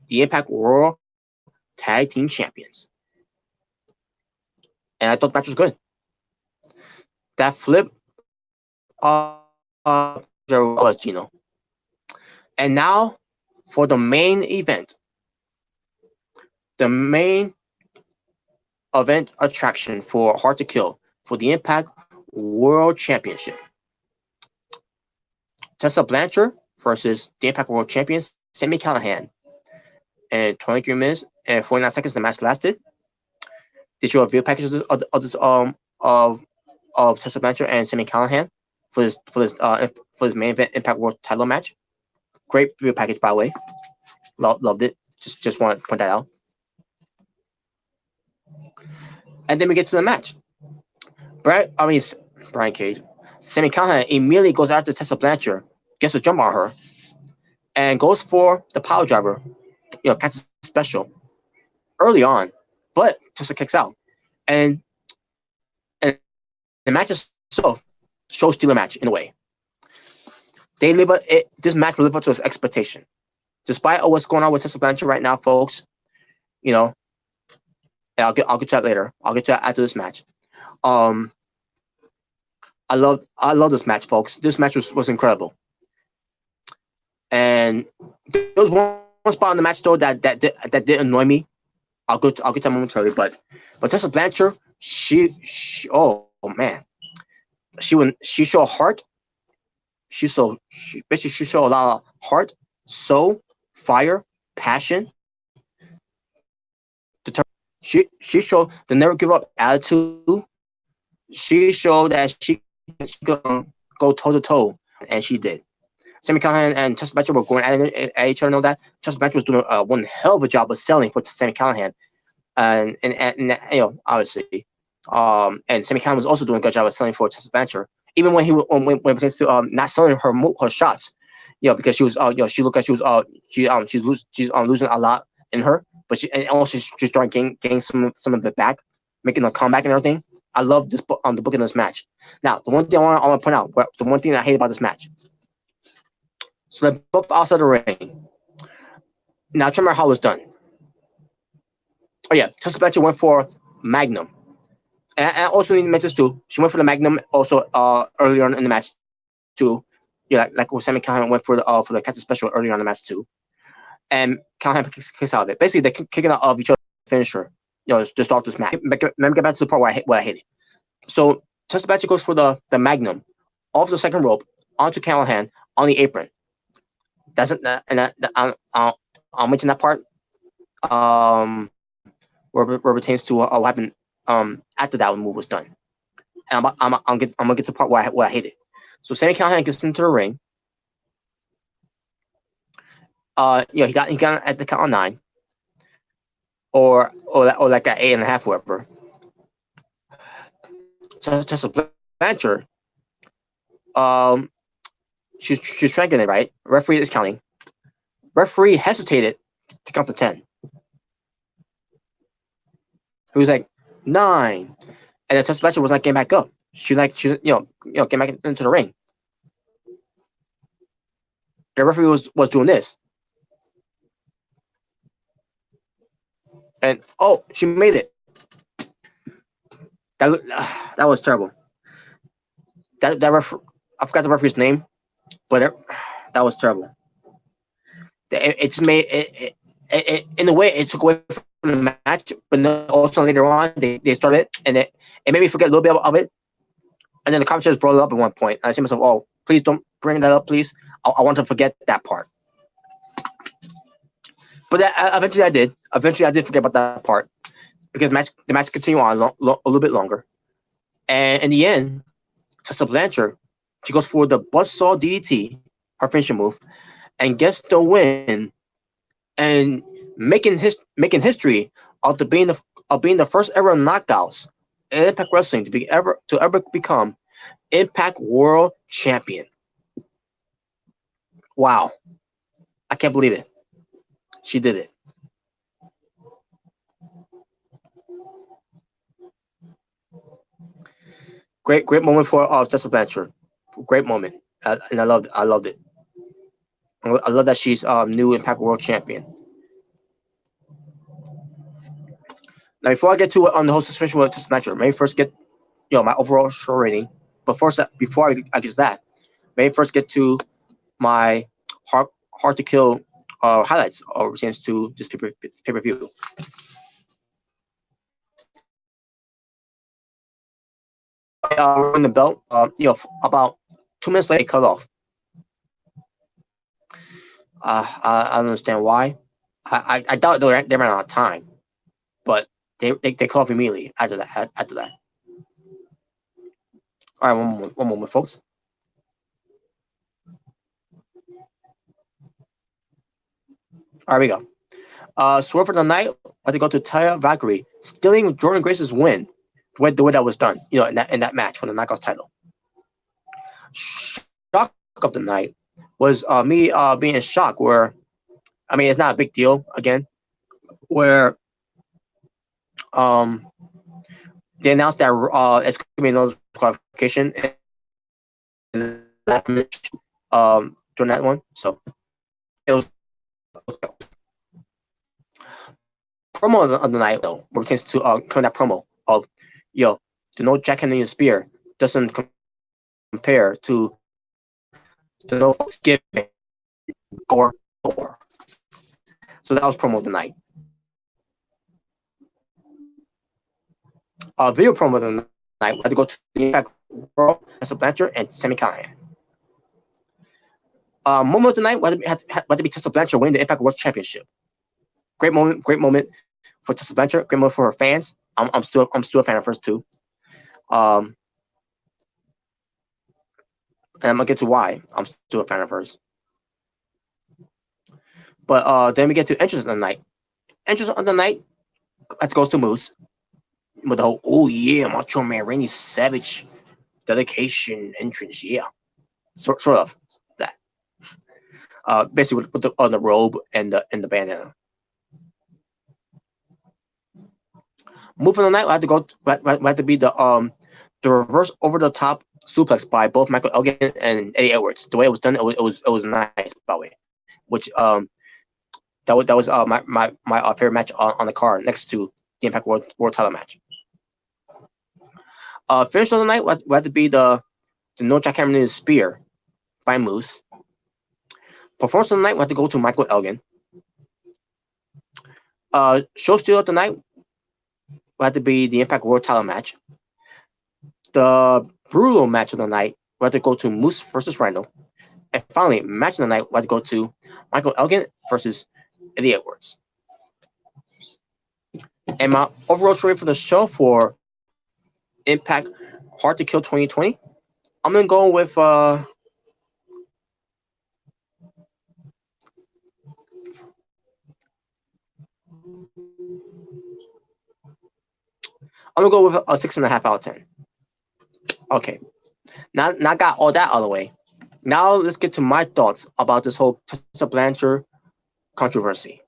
S1: the Impact World Tag Team Champions. And I thought the match was good. That flip was Gino. And now for the main event. The main event attraction for Hard to Kill for the Impact World Championship. Tessa Blanchard versus the Impact World Champion Sami Callihan. And 23 minutes and 49 seconds the match lasted. They show a video package of Tessa Blanchard and Sami Callihan for this main event Impact World title match. Great video package, by the way. Loved it. Just want to point that out. And then we get to the match. Brian Cage. Sami Callihan immediately goes after Tessa Blanchard, gets a jump on her, and goes for the power driver. Catches special early on, but Tessa kicks out. And the match itself show stealer match in a way. This match will live up to its expectation. Despite what's going on with Tessa Blanchard right now, folks, I'll get to that later. I'll get to that after this match. I love this match, folks. This match was incredible. And there was one spot in the match though that did annoy me. I'll get to that momentarily. But Tessa Blanchard, she oh man, she showed heart. She showed a lot of heart, soul, fire, passion. She showed the never give up attitude. She showed that she could go toe to toe, and she did. Sami Callihan and Tessa Blanchard were going at each other. Know that Tessa Blanchard was doing one hell of a job of selling for Sami Callihan, and obviously, and Sami Callihan was also doing a good job of selling for Tessa Blanchard. Even when when it pertains to not selling her shots, because she was she looked like she's losing a lot in her, but she's starting to gain some of it back, making a comeback and everything. I love this the book in this match. Now, the one thing I want to point out, the one thing that I hate about this match. So they're both outside the ring. Now, try to remember how it was done. Oh yeah, Tessa Blanchard went for Magnum. And I also need to mention this too. She went for the Magnum also earlier on in the match too. Like Sami Callihan went for the Catch Special earlier on in the match too. And Callihan kicks out of it. Basically, they're kicking out of each other's finisher. To start this match. Let me get back to the part where I hate it. So Tessa Blanchard goes for the Magnum off the second rope onto Callihan on the apron. I'll mention that part. Where it pertains to what happened after that move was done. And I'm gonna get to the part where I hate it. So Sami Callihan gets into the ring. He got at the count of 9. Or like at 8.5, whatever. So Tessa Blanchard, she's striking it right. Referee is counting. Referee hesitated to count to 10. He was like 9, and then Tessa Blanchard was not getting back up. She getting back into the ring. The referee was doing this. And she made it. That was terrible. That I forgot the referee's name, but that was terrible. It just made it in a way it took away from the match, but also later on they started and it made me forget a little bit of it. And then the commentators brought it up at one point. And I said to myself, "Oh, please don't bring that up, please. I want to forget that part." But eventually I did. Eventually I did forget about that part because the match continued on a little bit longer. And in the end, Tessa Blanchard, she goes for the buzzsaw DDT, her finishing move, and gets the win, and making history of being the first ever knockouts in Impact Wrestling to ever become Impact World Champion. Wow, I can't believe it. She did it. Great moment for Tessa Blanchard. Great moment, and I loved it. I love that she's new Impact World Champion. Now, before I get to on the whole situation with Tessa Blanchard, let me first get my overall show rating. But first, before I get to that, let me first get to my hard to kill highlights pertains to this pay per view. We're in the belt. About 2 minutes later, cut off. I don't understand why. I doubt they ran out of time, but they cut off immediately after that. All right, one moment, folks. All right, we go. Swerve for the night. I had to go to Taya Valkyrie, stealing Jordan Grace's win. The way that was done, in that match for the Knockouts title. Shock of the night was me being in shock. Where, I mean, it's not a big deal again. Where they announced that it's going to be no qualification in that match during that one. So it was promo of the night though, where it pertains to that promo of the no jackhammer spear doesn't compare to the no Thanksgiving or. So that was promo of the night. Video promo of the night. We had to go to the Impact World, Tessa Blanchard, and Sami Callihan. Moment of the night had to be Tessa Blanchard winning the Impact World Championship. Great moment for Tessa Blanchard. Great moment for her fans. I'm still a fan of hers too. And I'm gonna get to why I'm still a fan of hers. But then we get to entrance of the night. Entrance of the night, that goes to Moose with the whole "oh yeah, Macho Man Randy Savage dedication entrance." Yeah, sort of that. Basically with the robe and the bandana. Move of the night, we had to be the reverse over the top suplex by both Michael Elgin and Eddie Edwards. The way it was done, it was nice, by the way. Which that was my favorite match on the card next to the Impact World title match. Finish of the night, we had to be the no jackhammer spear by Moose. Performance of the night, we had to go to Michael Elgin. Show steal of the night, we had to be the Impact World title match. The brutal match of the night, we had to go to Moose versus Randall. And finally, match of the night, we had to go to Michael Elgin versus Eddie Edwards. And my overall story for the show for Impact Hard to Kill 2020, I'm gonna go with a 6.5 out of 10. Okay. Now I got all that out of the way. Now let's get to my thoughts about this whole Tessa Blanchard controversy.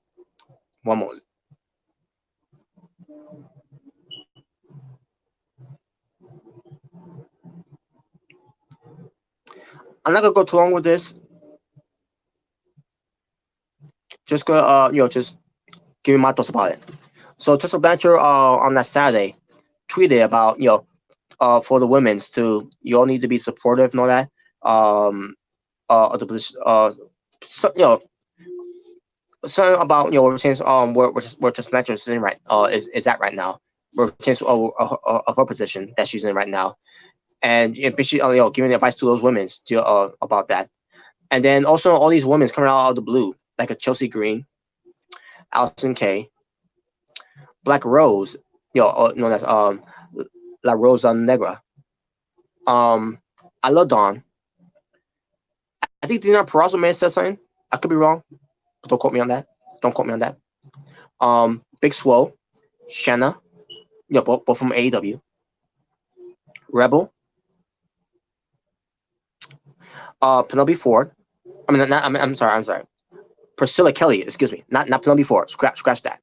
S1: One moment. I'm not gonna go too long with this. Just just give me my thoughts about it. So Tessa Blanchard on that Saturday tweeted about for the women's to you all need to be supportive and all that. The position so, something about we're saying where Tessa Blanchard is in right is at right now. We're changing of her position that she's in right now, and basically giving advice to those women to about that. And then also all these women coming out of the blue, like a Chelsea Green, Allison Kay, Black Rose, known as La Rosa Negra. I love Dawn. I think Dina Peraza may have said something. I could be wrong, but don't quote me on that. Don't quote me on that. Big Swole, Shanna, both from AEW. Rebel, Penelope Ford. I'm sorry. Priscilla Kelly, excuse me, not Penelope Ford. Scratch that.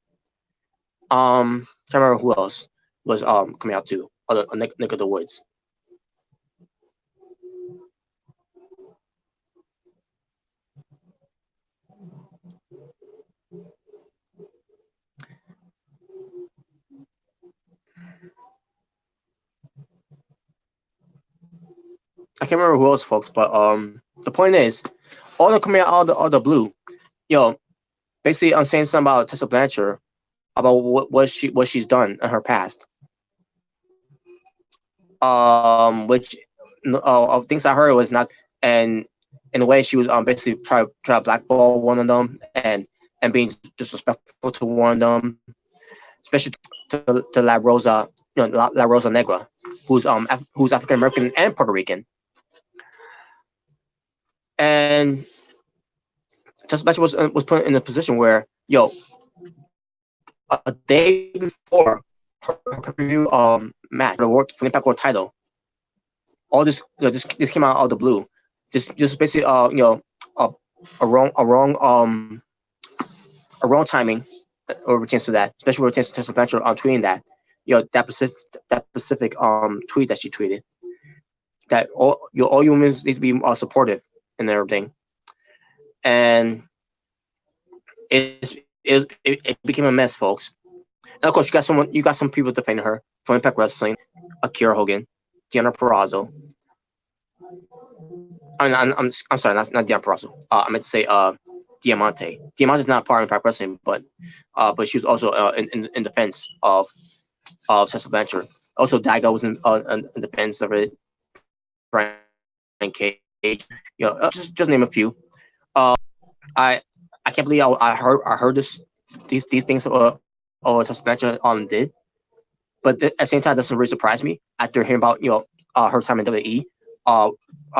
S1: Can't remember who else was coming out too. Other Nick of the Woods. I can't remember who else, folks, but the point is, all the coming out of the blue, yo, basically I'm saying something about Tessa Blanchard about what she's done in her past. Which of things I heard was not, and in a way she was basically try to blackball one of them and being disrespectful to one of them, especially to La Rosa, La Rosa Negra, who's African American and Puerto Rican, and Tessa Blanchard was put in a position where a day before her pay-per-view match for the Impact World title, all this this came out of the blue. Just basically a, a wrong timing or pertains to that, especially when it pertains to Tessa Blanchard on tweeting that. That specific tweet that she tweeted, that all humans need to be supportive and everything, and it became a mess, folks. And of course, you got some people defending her from Impact Wrestling, Akira Hogan, Deanna Purrazzo. I'm sorry, not Deanna Purrazzo. I meant to say Diamante. Diamante's not part of Impact Wrestling, but she was also in defense of Tessa Blanchard. Also, Daigo was in defense of it. Brian Cage, just name a few. I I can't believe I heard these things Tessa Blanchard did, but at the same time, it doesn't really surprise me after hearing about her time in WWE. Where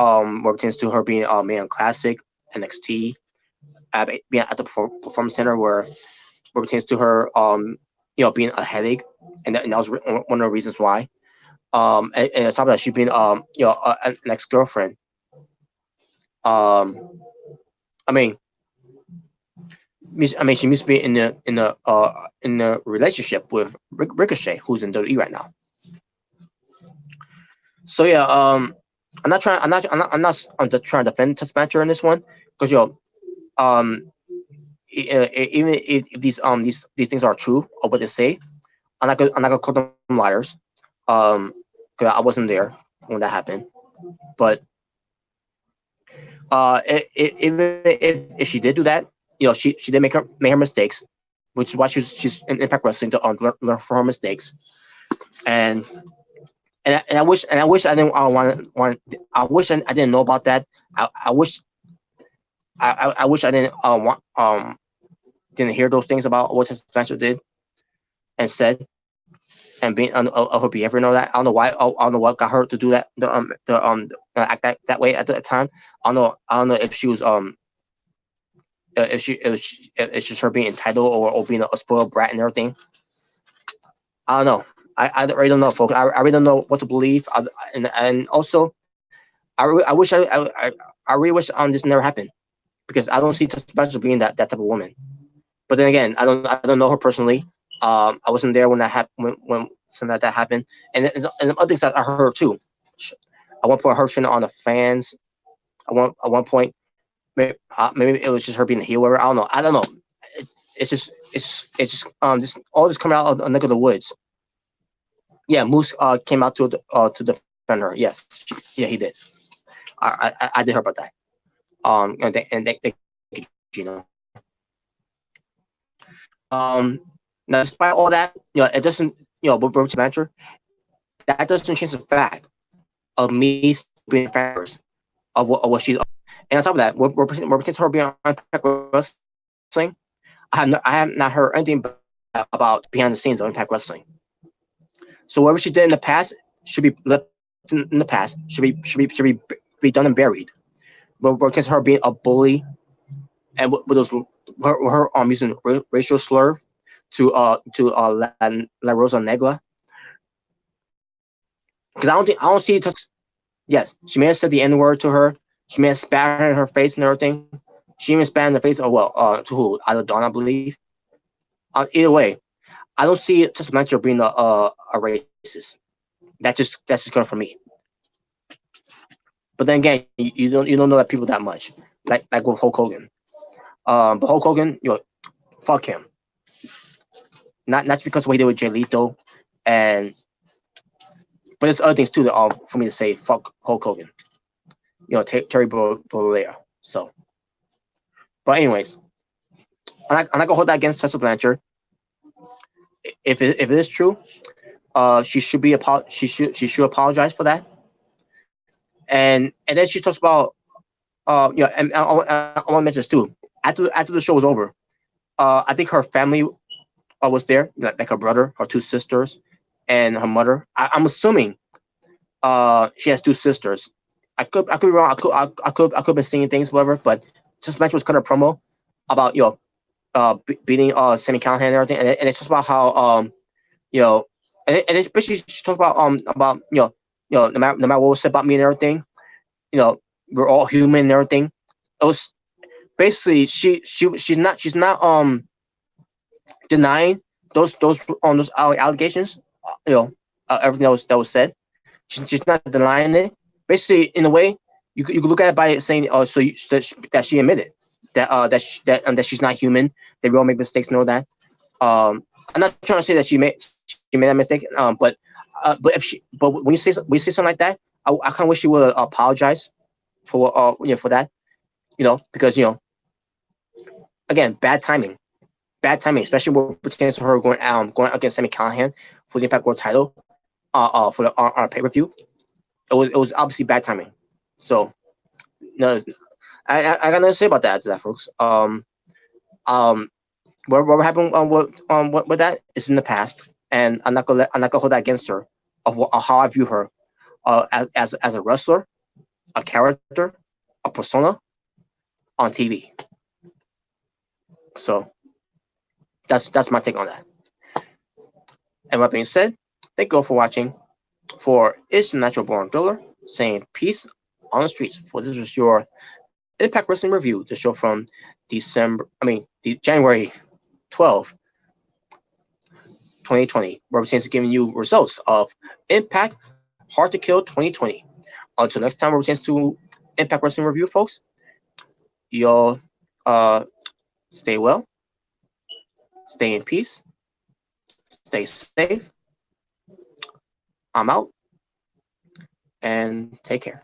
S1: it pertains to her being Man Classic, NXT, being at the Performance Center, where it pertains to her being a headache, and that was one of the reasons why. And on top of that, she being an ex girlfriend. Um, I mean, she must be in a relationship with Ricochet, who's in WWE right now. So yeah, I'm just trying to defend Tessa Blanchard in this one, because um, even if these things are true or what they say, I'm not gonna call them liars, because I wasn't there when that happened. But even if she did do that, she did make her mistakes, which is why she's in Impact Wrestling to learn from her mistakes. And I wish I didn't want I wish I didn't know about that. I wish I wish I didn't didn't hear those things about what Tessa Blanchard did and said, and being of her behavior and all that. I don't know why. I don't know what got her to do that. Act that way at the time. I don't know if she was if it's just her being entitled, or being a spoiled brat and everything. I don't know. I really don't know, folks. I really don't know what to believe. And also, I wish I really wish this never happened, because I don't see Tessa Blanchard being that type of woman. But then again, I don't know her personally. I wasn't there when that happened, when something like that happened, and other things that I heard too. At one point, her shitting on the fans. At one point, maybe it was just her being a heel. Whatever. I don't know. It's just all this coming out of neck of the woods. Yeah, Moose came out to defend her. Yes, yeah, he did. I did hear about that. They Gino. Now, despite all that, it doesn't, with Brooks Venture, that doesn't change the fact of me being fans of what she's. And on top of that, we're her being on Impact Wrestling. I have not heard anything about behind the scenes of Impact Wrestling. So whatever she did in the past should be left in the past. Should be done and buried. But her being a bully, and with those her using racial slur to La Rosa Negra. Because I don't see it. Yes, she may have said the N word to her. She may have spat her in her face and everything. She even spat in the face. To who? Either Dawn, I believe. Either way, I don't see Tessa Blanchard being a racist. That's just good for me. But then again, you don't know that people that much, like with Hulk Hogan. But Hulk Hogan, fuck him. Not because of what he did with Jay Lethal, but there's other things too that for me to say fuck Hulk Hogan. Terry Bollea. So, but anyways, I'm not gonna hold that against Tessa Blanchard. If it is true, she should apologize for that. And then she talks about and I want to mention this too. After the show was over, I think her family was there, like her brother, her two sisters, and her mother. I'm assuming she has two sisters. I could be wrong. I could have been seeing things, whatever. But just mention was kind of promo about beating Sami Callahan and everything, and it's just about how you know and it's basically she talked about no matter what was said about me and everything, we're all human and everything. It was basically she's not denying those allegations. Everything that was said. She's not denying it. Basically, in a way, you could look at it by saying, "Oh, so that she admitted that she's not human. That we all make mistakes. Know that." I'm not trying to say that she made that mistake. But when you say something like that, I kind of wish she would apologize for that. Because again, bad timing, especially what pertains to her going against Sami Callahan for the Impact World Title for the on pay-per-view. It was obviously bad timing. So no, I got nothing to say about that, folks. Um, what happened with that is in the past, and I'm not gonna hold that against her of how I view her as a wrestler, a character, a persona on TV. So that's my take on that. And with that being said, thank you all for watching. For It's the Natural Born Driller, saying peace on the streets. For this was your Impact Wrestling Review, the show from January 12th, 2020, where we're giving you results of Impact Hard to Kill 2020. Until next time, we're to Impact Wrestling Review, folks. Y'all stay well, stay in peace, stay safe. I'm out, and take care.